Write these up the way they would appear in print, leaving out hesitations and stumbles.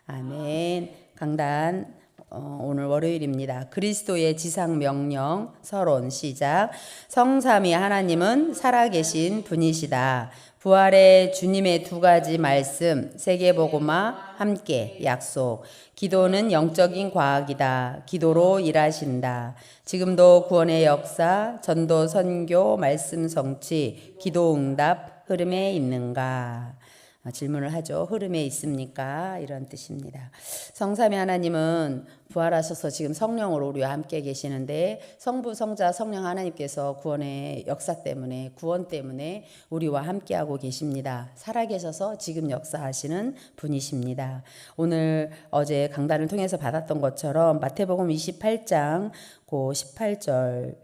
아멘. 강단 오늘 월요일입니다. 그리스도의 지상 명령 서론 시작. 성삼위 하나님은 살아계신 분이시다. 부활의 주님의 두 가지 말씀, 세계복음화 함께 약속. 기도는 영적인 과학이다. 기도로 일하신다. 지금도 구원의 역사, 전도 선교, 말씀 성취, 기도 응답 흐름에 있는가? 질문을 하죠. 흐름에 있습니까? 이런 뜻입니다. 성삼위 하나님은 부활하셔서 지금 성령으로 우리와 함께 계시는데 성부, 성자, 성령 하나님께서 구원의 역사 때문에 구원 때문에 우리와 함께하고 계십니다. 살아계셔서 지금 역사하시는 분이십니다. 오늘 어제 강단을 통해서 받았던 것처럼 마태복음 28장 그 18절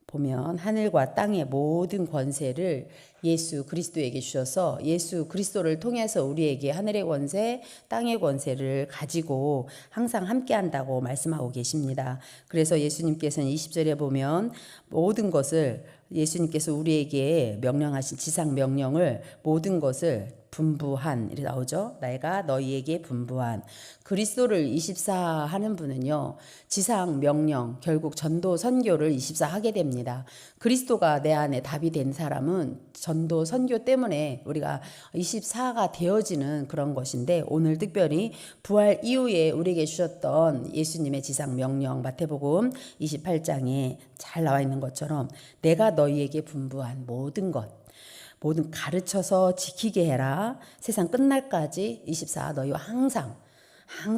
보면 하늘과 땅의 모든 권세를 예수 그리스도에게 주셔서 예수 그리스도를 통해서 우리에게 하늘의 권세, 땅의 권세를 가지고 항상 함께한다고 말씀하고 계십니다. 그래서 예수님께서는 20절에 보면 모든 것을 예수님께서 우리에게 명령하신 지상 명령을 모든 것을 분부한 이렇게 나오죠. 내가 너희에게 분부한 그리스도를 24 하는 분은요. 지상 명령 결국 전도 선교를 24 하게 됩니다. 그리스도가 내 안에 답이 된 사람은 전도 선교 때문에 우리가 24가 되어지는 그런 것인데 오늘 특별히 부활 이후에 우리에게 주셨던 예수님의 지상 명령 마태복음 28장에 잘 나와 있는 것처럼 내가 너희에게 분부한 모든 가르쳐서 지키게 해라. 세상 끝날까지 24 너희와 항상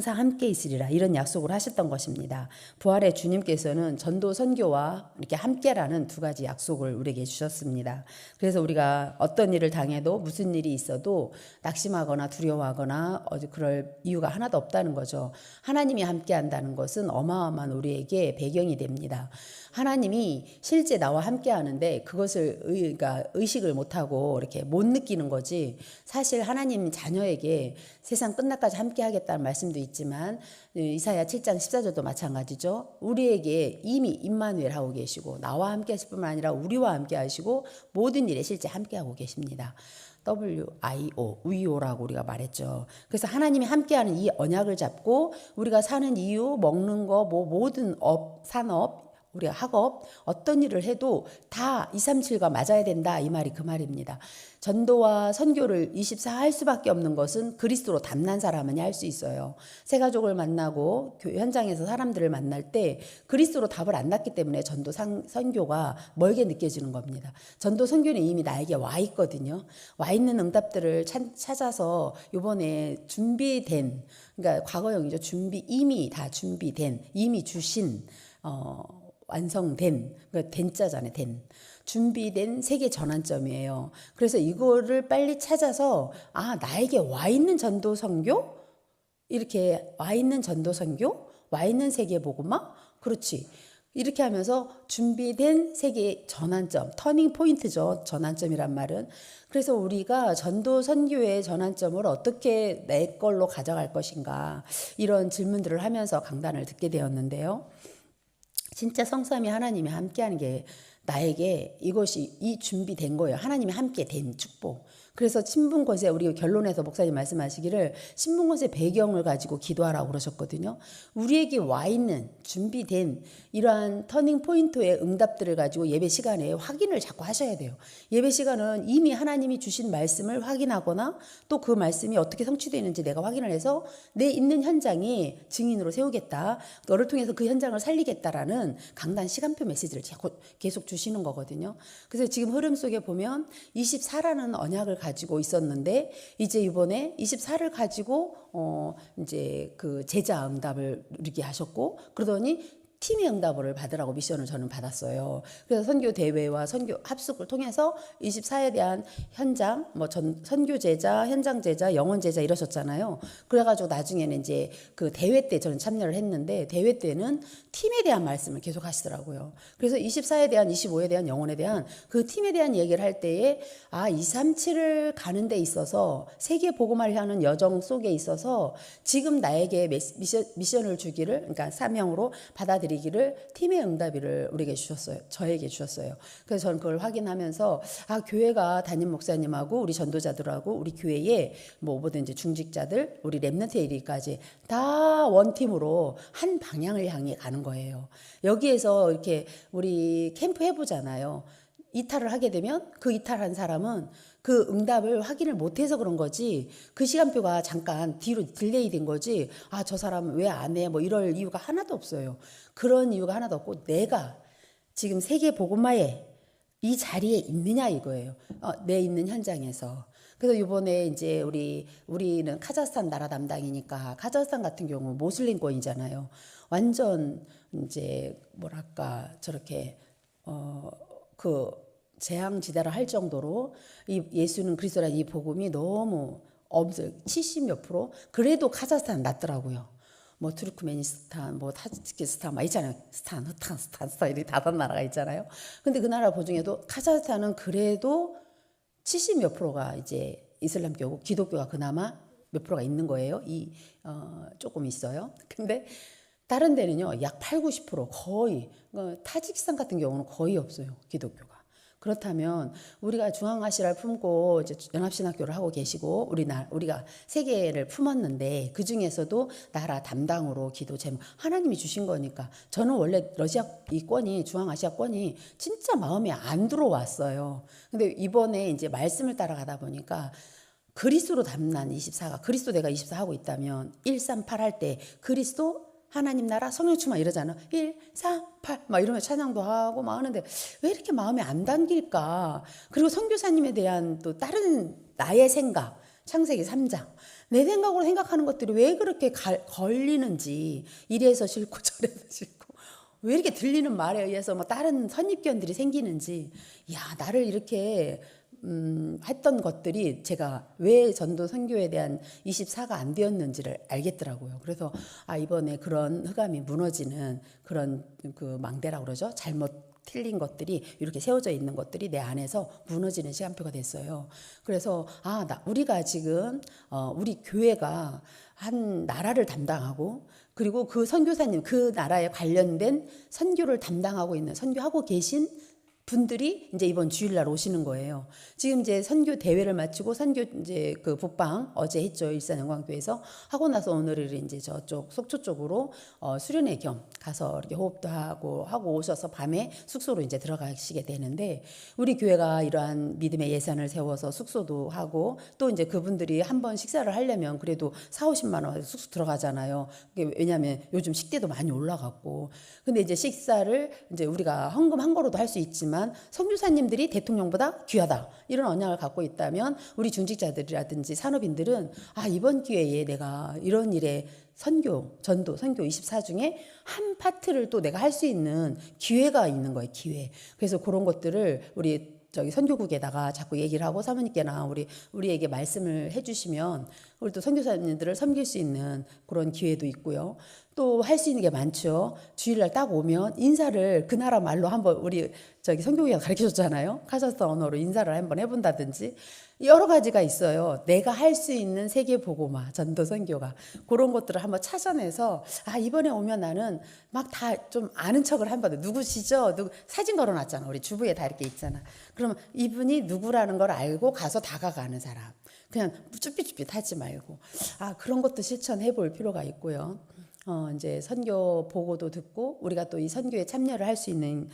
함께 있으리라. 이런 약속을 하셨던 것입니다. 부활의 주님께서는 전도 선교와 이렇게 함께라는 두 가지 약속을 우리에게 주셨습니다. 그래서 우리가 어떤 일을 당해도 무슨 일이 있어도 낙심하거나 두려워하거나 그럴 이유가 하나도 없다는 거죠. 하나님이 함께한다는 것은 어마어마한 우리에게 배경이 됩니다. 하나님이 실제 나와 함께 하는데 그것을 의식을 못하고 이렇게 못 느끼는 거지 사실 하나님 자녀에게 세상 끝날까지 함께 하겠다는 말씀도 있지만 이사야 7장 14절도 마찬가지죠. 우리에게 이미 임마누엘 하고 계시고 나와 함께 하실 뿐만 아니라 우리와 함께 하시고 모든 일에 실제 함께 하고 계십니다. WIO, 위오라고 우리가 말했죠. 그래서 하나님이 함께하는 이 언약을 잡고 우리가 사는 이유, 먹는 거, 모든 산업, 우리가 학업 어떤 일을 해도 다 237과 맞아야 된다 이 말이 그 말입니다. 전도와 선교를 24 할 수밖에 없는 것은 그리스도로 담난 사람만이 할 수 있어요. 새 가족을 만나고 교회 현장에서 사람들을 만날 때 그리스도로 답을 안 낳기 때문에 전도 선교가 멀게 느껴지는 겁니다. 전도 선교는 이미 나에게 와 있거든요. 와 있는 응답들을 찾아서 이번에 준비된 그러니까 과거형이죠. 이미 다 준비된 이미 주신 완성된, 그러니까 된자잖아요. 준비된 세계 전환점이에요. 그래서 이거를 빨리 찾아서 나에게 와 있는 전도 선교? 이렇게 와 있는 전도 선교? 와 있는 세계 복음화? 그렇지. 이렇게 하면서 준비된 세계 전환점, 터닝 포인트죠. 전환점이란 말은. 그래서 우리가 전도 선교의 전환점을 어떻게 내 걸로 가져갈 것인가 이런 질문들을 하면서 강단을 듣게 되었는데요. 진짜 성삼위 하나님이 함께하는 게 나에게 이 준비된 거예요. 하나님이 함께 된 축복. 그래서 신분권세 우리 결론에서 목사님 말씀하시기를 신분권세 배경을 가지고 기도하라고 그러셨거든요. 우리에게 와 있는 준비된 이러한 터닝 포인트의 응답들을 가지고 예배 시간에 확인을 자꾸 하셔야 돼요. 예배 시간은 이미 하나님이 주신 말씀을 확인하거나 또 그 말씀이 어떻게 성취되는지 내가 확인을 해서 내 있는 현장에 증인으로 세우겠다. 너를 통해서 그 현장을 살리겠다라는 강단 시간표 메시지를 계속 주시는 거거든요. 그래서 지금 흐름 속에 보면 24라는 언약을 가지고 있었는데 이제 이번에 24를 가지고 이제 그 제자 응답을 누리게 하셨고 그러더니 팀의 응답을 받으라고 미션을 저는 받았어요. 그래서 선교 대회와 선교 합숙을 통해서 24에 대한 현장, 선교 제자, 현장 제자, 영원 제자 이러셨잖아요. 그래가지고 나중에는 이제 그 대회 때 저는 참여를 했는데 대회 때는 팀에 대한 말씀을 계속 하시더라고요. 그래서 24에 대한, 25에 대한, 영원에 대한 그 팀에 대한 얘기를 할 때에 237을 가는 데 있어서 세계 복음화를 하는 여정 속에 있어서 지금 나에게 미션을 주기를, 그러니까 사명으로 받아들이는 받아들이기를 팀의 응답이를 우리에게 주셨어요. 저에게 주셨어요. 그래서 저는 그걸 확인하면서 교회가 담임 목사님하고 우리 전도자들하고 우리 교회에 뭐 뭐든지 중직자들 우리 렘넌트 에리까지 다 원팀으로 한 방향을 향해 가는 거예요. 여기에서 이렇게 우리 캠프 해보잖아요. 이탈을 하게 되면 그 이탈한 사람은 그 응답을 확인을 못해서 그런 거지, 그 시간표가 잠깐 뒤로 딜레이 된 거지, 저 사람은 왜 안 해? 뭐 이럴 이유가 하나도 없어요. 그런 이유가 하나도 없고 내가 지금 세계 복음화에 이 자리에 있느냐 이거예요. 내 있는 현장에서. 그래서 이번에 이제 우리는 카자흐스탄 나라 담당이니까 카자흐스탄 같은 경우 모슬림권이잖아요. 완전 이제 뭐랄까 저렇게 그 재앙지대를 할 정도로 이 예수는 그리스도라는 이 복음이 너무 없어요. 70몇 %. 그래도 카자흐스탄은 낫더라고요. 뭐 투르크메니스탄, 뭐 타지키스탄 막 있잖아요. 스탄 이렇게 다섯 나라가 있잖아요. 근데 그 나라 보중에도 카자흐스탄은 그래도 70몇 %가 이제 이슬람교고 기독교가 그나마 몇 프로가 있는 거예요. 조금 있어요. 근데 다른 데는요, 약 8, 90% 거의, 타지키스탄 같은 경우는 거의 없어요, 기독교가. 그렇다면 우리가 중앙아시아를 품고 이제 연합신학교를 하고 계시고 우리가 세계를 품었는데 그 중에서도 나라 담당으로 기도 제목 하나님이 주신 거니까 저는 원래 러시아권이 중앙아시아권이 진짜 마음에 안 들어왔어요. 근데 이번에 이제 말씀을 따라가다 보니까 그리스도로 담난 24가 그리스도 내가 24 하고 있다면 138 할 때 그리스도 하나님 나라 성령 충만 이러잖아. 1, 4, 8 막 이러면 찬양도 하고 막 하는데 왜 이렇게 마음에 안 담길까? 그리고 선교사님에 대한 또 다른 나의 생각, 창세기 3장 내 생각으로 생각하는 것들이 왜 그렇게 걸리는지, 이래서 싫고 저래서 싫고 왜 이렇게 들리는 말에 의해서 뭐 다른 선입견들이 생기는지, 나를 이렇게 했던 것들이 제가 왜 전도 선교에 대한 24가 안 되었는지를 알겠더라고요. 그래서 이번에 그런 흑암이 무너지는 그런 그 망대라고 그러죠. 잘못 틀린 것들이 이렇게 세워져 있는 것들이 내 안에서 무너지는 시간표가 됐어요. 그래서 우리가 지금 우리 교회가 한 나라를 담당하고 그리고 그 선교사님 그 나라에 관련된 선교를 담당하고 있는 선교하고 계신 분들이 이제 이번 주일날 오시는 거예요. 지금 이제 선교 대회를 마치고 선교 이제 그 북방 어제 했죠. 일산영광교회에서 하고 나서 오늘을 이제 저쪽 속초 쪽으로 수련회 겸 가서 이렇게 호흡도 하고 오셔서 밤에 숙소로 이제 들어가시게 되는데, 우리 교회가 이러한 믿음의 예산을 세워서 숙소도 하고 또 이제 그분들이 한번 식사를 하려면 그래도 4, 50만 원 숙소 들어가잖아요. 왜냐하면 요즘 식대도 많이 올라갔고. 근데 이제 식사를 이제 우리가 헌금 한 거로도 할 수 있지만 선교사님들이 대통령보다 귀하다 이런 언약을 갖고 있다면 우리 중직자들이라든지 산업인들은 이번 기회에 내가 이런 일에 선교 24 중에 한 파트를 또 내가 할 수 있는 기회가 있는 거예요. 기회. 그래서 그런 것들을 우리 선교국에다가 자꾸 얘기를 하고 사모님께나 우리에게 말씀을 해주시면 우리 또 선교사님들을 섬길 수 있는 그런 기회도 있고요. 또 할 수 있는 게 많죠. 주일날 딱 오면 인사를 그 나라 말로 한번 우리 선교국에가 가르쳐줬잖아요. 카자흐스탄 언어로 인사를 한번 해본다든지 여러 가지가 있어요. 내가 할 수 있는 세계 복음화 전도 선교가 그런 것들을 한번 찾아내서 이번에 오면 나는 막 다 좀 아는 척을 한번 누구시죠? 사진 걸어놨잖아. 우리 주부에 다 이렇게 있잖아. 그러면 이분이 누구라는 걸 알고 가서 다가가는 사람. 그냥 쭈삣쭈삣 하지 말고 그런 것도 실천해 볼 필요가 있고요. 이제 선교 보고도 듣고 우리가 또 이 선교에 참여를 할 수 있는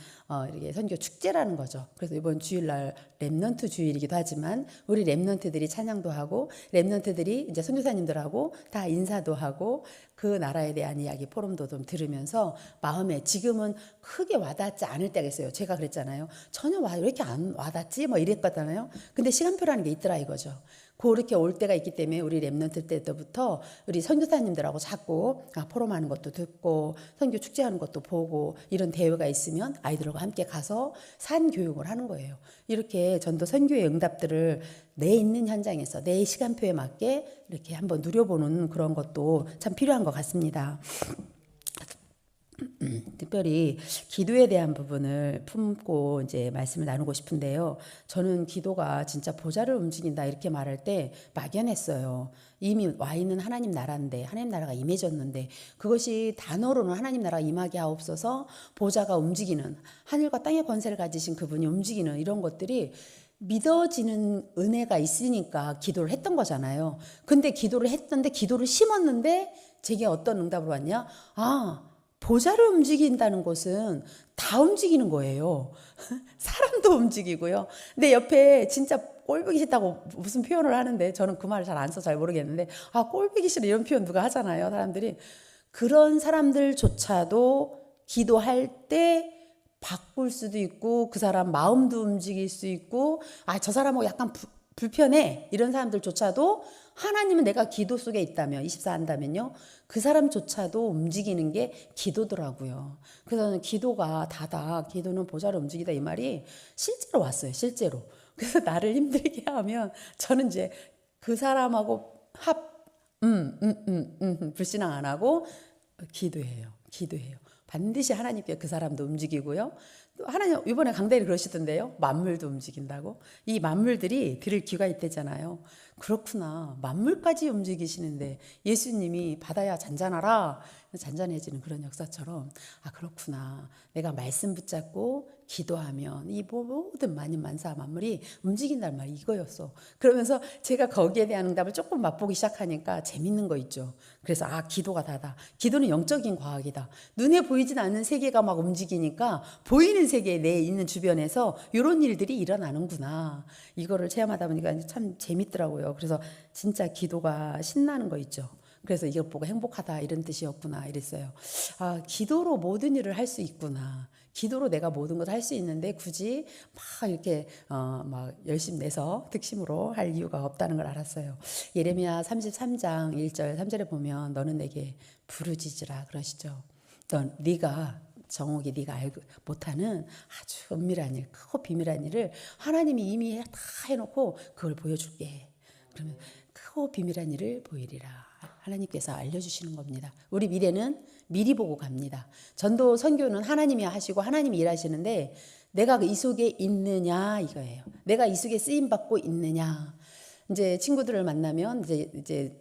이렇게 선교 축제라는 거죠. 그래서 이번 주일날 렘넌트 주일이기도 하지만 우리 렘넌트들이 찬양도 하고 렘넌트들이 이제 선교사님들하고 다 인사도 하고 그 나라에 대한 이야기 포럼도 좀 들으면서 마음에 지금은 크게 와닿지 않을 때가 있어요. 제가 그랬잖아요. 전혀 왜 이렇게 안 와닿지? 뭐 이랬거든요. 근데 시간표라는 게 있더라 이거죠. 그렇게 올 때가 있기 때문에 우리 렘넌트 때부터 우리 선교사님들하고 자꾸 포럼하는 것도 듣고 선교 축제하는 것도 보고 이런 대회가 있으면 아이들과 함께 가서 산 교육을 하는 거예요. 이렇게 전도 선교의 응답들을 내 있는 현장에서 내 시간표에 맞게 이렇게 한번 누려보는 그런 것도 참 필요한 것 같습니다. 특별히 기도에 대한 부분을 품고 이제 말씀을 나누고 싶은데요. 저는 기도가 진짜 보좌를 움직인다 이렇게 말할 때 막연했어요. 이미 와 있는 하나님 나라인데, 하나님 나라가 임해졌는데, 그것이 단어로는 하나님 나라가 임하게 하옵소서, 보좌가 움직이는, 하늘과 땅의 권세를 가지신 그분이 움직이는 이런 것들이 믿어지는 은혜가 있으니까 기도를 했던 거잖아요. 근데 기도를 했던데, 기도를 심었는데 제게 어떤 응답으로 왔냐? 보좌를 움직인다는 것은 다 움직이는 거예요. 사람도 움직이고요. 근데 옆에 진짜 꼴보기 싫다고 무슨 표현을 하는데, 저는 그 말을 잘 안 써 잘 모르겠는데, 꼴보기 싫어 이런 표현 누가 하잖아요, 사람들이. 그런 사람들조차도 기도할 때 바꿀 수도 있고, 그 사람 마음도 움직일 수 있고, 저 사람하고 약간 불편해 이런 사람들조차도, 하나님은 내가 기도 속에 있다면, 24 한다면요, 그 사람조차도 움직이는 게 기도더라고요. 그래서 저는 기도가 다다, 기도는 보좌를 움직이다 이 말이 실제로 왔어요, 실제로. 그래서 나를 힘들게 하면 저는 이제 그 사람하고 불신앙 안 하고 기도해요. 반드시 하나님께 그 사람도 움직이고요. 또 하나님 이번에 강대리 그러시던데요. 만물도 움직인다고. 이 만물들이 들을 귀가 있대잖아요. 그렇구나. 만물까지 움직이시는데 예수님이 바다야 잔잔하라, 잔잔해지는 그런 역사처럼, 그렇구나. 내가 말씀 붙잡고 기도하면 이 모든 만사 만물이 움직인다는 말이 이거였어. 그러면서 제가 거기에 대한 응답을 조금 맛보기 시작하니까 재밌는 거 있죠. 그래서 기도가 다다. 기도는 영적인 과학이다. 눈에 보이진 않는 세계가 막 움직이니까 보이는 세계에 내 있는 주변에서 이런 일들이 일어나는구나. 이거를 체험하다 보니까 참 재밌더라고요. 그래서 진짜 기도가 신나는 거 있죠. 그래서 이걸 보고 행복하다 이런 뜻이었구나 이랬어요. 기도로 모든 일을 할 수 있구나. 기도로 내가 모든 걸 할 수 있는데 굳이 막 이렇게 막 열심 내서 특심으로 할 이유가 없다는 걸 알았어요. 예레미야 33장 1절 3절에 보면 너는 내게 부르짖으라 그러시죠. 네가 정옥이 네가 알고 못하는 아주 은밀한 일, 크고 비밀한 일을 하나님이 이미 다 해놓고 그걸 보여줄게. 그러면 크고 비밀한 일을 보이리라. 하나님께서 알려주시는 겁니다. 우리 미래는 미리 보고 갑니다. 전도 선교는 하나님이 하시고 하나님이 일하시는데, 내가 이 속에 있느냐 이거예요. 내가 이 속에 쓰임 받고 있느냐. 이제 친구들을 만나면 이제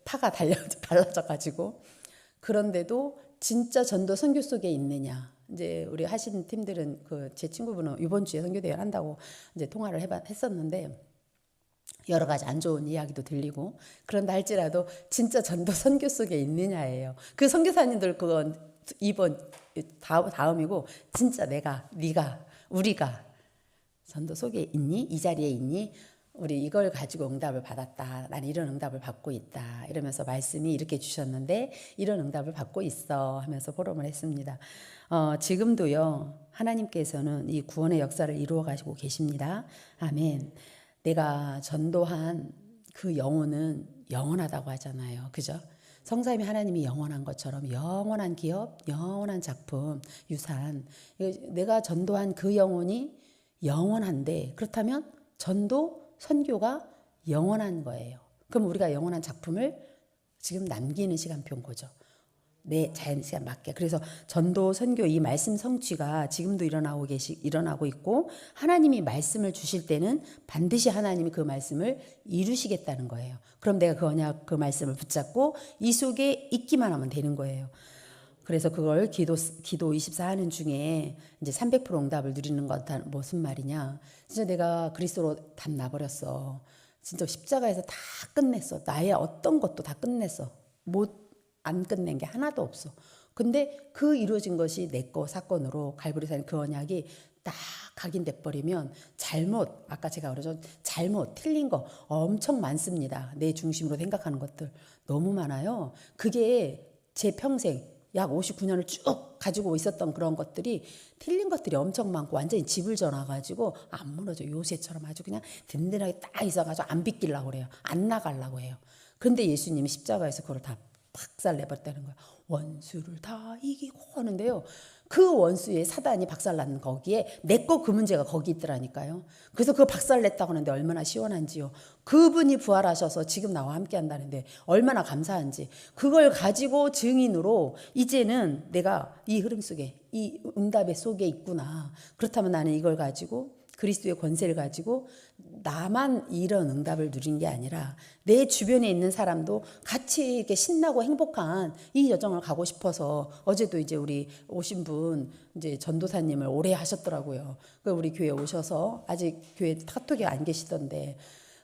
파가 달라져 가지고, 그런데도 진짜 전도 선교 속에 있느냐. 이제 우리 하신 팀들은 제 친구분은 이번 주에 선교 대회 한다고 이제 통화를 했었는데, 여러 가지 안 좋은 이야기도 들리고, 그런다 할지라도 진짜 전도 선교 속에 있느냐예요. 그 선교사님들 그건 이번 다음이고, 진짜 네가 우리가 전도 속에 있니? 이 자리에 있니? 우리 이걸 가지고 응답을 받았다. 난 이런 응답을 받고 있다. 이러면서 말씀이 이렇게 주셨는데 이런 응답을 받고 있어 하면서 포럼을 했습니다. 지금도요, 하나님께서는 이 구원의 역사를 이루어 가시고 계십니다. 아멘. 내가 전도한 그 영혼은 영원하다고 하잖아요. 그죠? 성삼위 하나님이 영원한 것처럼 영원한 기업, 영원한 작품, 유산. 내가 전도한 그 영혼이 영원한데, 그렇다면 전도, 선교가 영원한 거예요. 그럼 우리가 영원한 작품을 지금 남기는 시간표인 거죠. 내 자연 시간 맞게. 그래서 전도, 선교 이 말씀 성취가 지금도 일어나고 있고, 하나님이 말씀을 주실 때는 반드시 하나님이 그 말씀을 이루시겠다는 거예요. 그럼 내가 그 말씀을 붙잡고 이 속에 있기만 하면 되는 거예요. 그래서 그걸 기도 24 하는 중에 이제 300% 응답을 누리는 건 무슨 말이냐. 진짜 내가 그리스도로 답 나버렸어. 진짜 십자가에서 다 끝냈어. 나의 어떤 것도 다 끝냈어. 안 끝낸 게 하나도 없어. 근데 그 이루어진 것이 내 거 사건으로 갈보리산 그 언약이 딱 각인돼 버리면 아까 제가 그러죠. 틀린 거 엄청 많습니다. 내 중심으로 생각하는 것들 너무 많아요. 그게 제 평생 약 59년을 쭉 가지고 있었던 그런 것들이, 틀린 것들이 엄청 많고 완전히 집을 전화가지고 안 무너져. 요새처럼 아주 그냥 든든하게 딱 있어가지고 안 빗기려고 그래요. 안 나가려고 해요. 그런데 예수님이 십자가에서 그걸 다 박살 내버렸다는 거야. 원수를 다 이기고 하는데요. 그 원수의 사단이 박살난 거기에 내 거 그 문제가 거기 있더라니까요. 그래서 그 박살냈다고 하는데 얼마나 시원한지요. 그분이 부활하셔서 지금 나와 함께 한다는데 얼마나 감사한지. 그걸 가지고 증인으로 이제는 내가 이 흐름 속에 이 응답의 속에 있구나. 그렇다면 나는 이걸 가지고 그리스도의 권세를 가지고 나만 이런 응답을 누린 게 아니라 내 주변에 있는 사람도 같이 이렇게 신나고 행복한 이 여정을 가고 싶어서 어제도 이제 우리 오신 분 이제 전도사님을 오래 하셨더라고요. 그 우리 교회 오셔서 아직 교회 카톡에 안 계시던데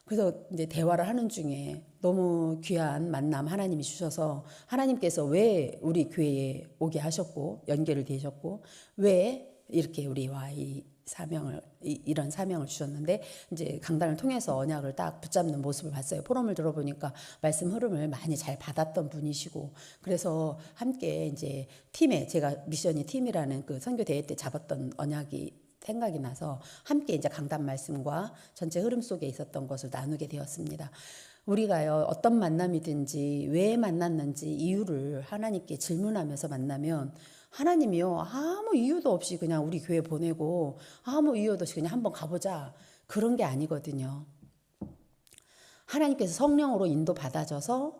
그래서 이제 대화를 하는 중에 너무 귀한 만남 하나님이 주셔서 하나님께서 왜 우리 교회에 오게 하셨고 연결을 되셨고 왜 이렇게 우리와 이 사명을 이런 사명을 주셨는데 이제 강단을 통해서 언약을 딱 붙잡는 모습을 봤어요. 포럼을 들어보니까 말씀 흐름을 많이 잘 받았던 분이시고 그래서 함께 이제 팀에 제가 미션이 팀이라는 그 선교 대회 때 잡았던 언약이 생각이 나서 함께 이제 강단 말씀과 전체 흐름 속에 있었던 것을 나누게 되었습니다. 우리가요 어떤 만남이든지 왜 만났는지 이유를 하나님께 질문하면서 만나면 하나님이요 아무 이유도 없이 그냥 우리 교회 보내고 아무 이유도 없이 그냥 한번 가보자 그런 게 아니거든요. 하나님께서 성령으로 인도 받아져서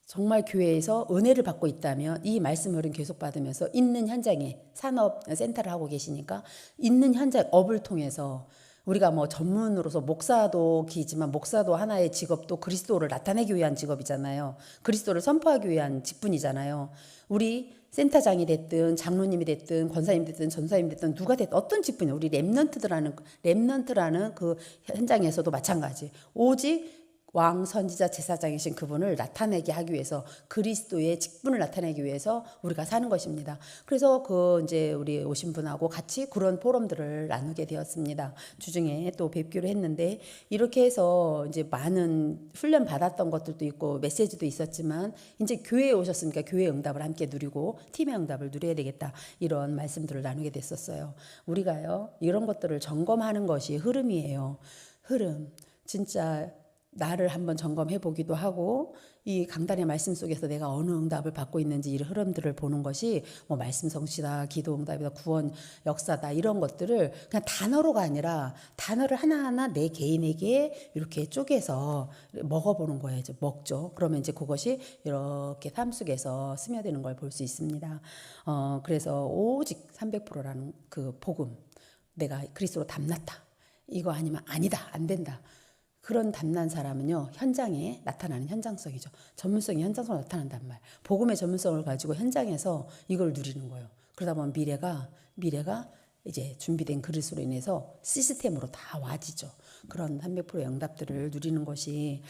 정말 교회에서 은혜를 받고 있다면 이 말씀을 계속 받으면서 있는 현장에 산업센터를 하고 계시니까 있는 현장 업을 통해서 우리가 뭐 전문으로서 목사도 기지만 목사도 하나의 직업도 그리스도를 나타내기 위한 직업이잖아요. 그리스도를 선포하기 위한 직분이잖아요. 우리 센터장이 됐든 장로님이 됐든 권사님 됐든 전사님 됐든 누가 됐든 어떤 직분이 우리 렘넌트라는 그 현장에서도 마찬가지. 오직 왕 선지자 제사장이신 그분을 나타내게 하기 위해서 그리스도의 직분을 나타내기 위해서 우리가 사는 것입니다. 그래서 그 이제 우리 오신 분하고 같이 그런 포럼들을 나누게 되었습니다. 주중에 또 뵙기로 했는데 이렇게 해서 이제 많은 훈련 받았던 것들도 있고 메시지도 있었지만 이제 교회에 오셨으니까 교회 응답을 함께 누리고 팀의 응답을 누려야 되겠다 이런 말씀들을 나누게 됐었어요. 우리가요 이런 것들을 점검하는 것이 흐름이에요. 흐름 진짜 나를 한번 점검해 보기도 하고 이 강단의 말씀 속에서 내가 어느 응답을 받고 있는지 이 흐름들을 보는 것이 뭐 말씀 성취다, 기도 응답이다, 구원 역사다 이런 것들을 그냥 단어로가 아니라 단어를 하나하나 내 개인에게 이렇게 쪼개서 먹어보는 거예요. 이제 먹죠. 그러면 이제 그것이 이렇게 삶 속에서 스며드는 걸 볼 수 있습니다. 그래서 오직 300%라는 그 복음, 내가 그리스도로 담났다. 이거 아니면 아니다, 안 된다. 그런 담난 사람은요 현장에 나타나는 현장성이죠. 전문성이 현장성으로 나타난단 말. 복음의 전문성을 가지고 현장에서 이걸 누리는 거예요. 그러다 보면 미래가 이제 준비된 그릇으로 인해서 시스템으로 다 와지죠. 그런 300%의 응답들을 누리는 것이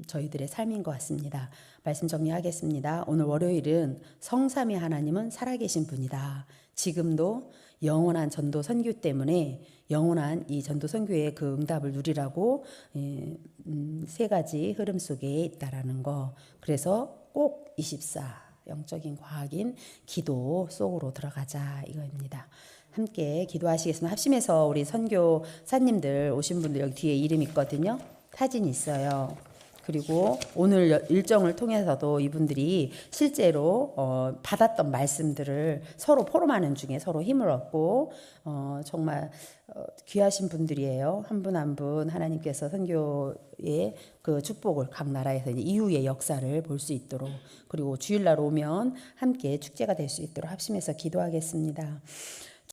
저희들의 삶인 것 같습니다. 말씀 정리하겠습니다. 오늘 월요일은 성삼위 하나님은 살아계신 분이다. 지금도 영원한 전도 선교 때문에 영원한 이 전도 선교의 그 응답을 누리라고 세 가지 흐름 속에 있다라는 거. 그래서 꼭 24 영적인 과학인 기도 속으로 들어가자 이거입니다. 함께 기도하시겠습니다. 합심해서 우리 선교사님들 오신 분들 여기 뒤에 이름 있거든요. 사진 있어요. 그리고 오늘 일정을 통해서도 이분들이 실제로 받았던 말씀들을 서로 포럼하는 중에 서로 힘을 얻고 정말 귀하신 분들이에요. 한 분 한 분 하나님께서 선교의 그 축복을 각 나라에서 이후의 역사를 볼 수 있도록 그리고 주일날 오면 함께 축제가 될 수 있도록 합심해서 기도하겠습니다.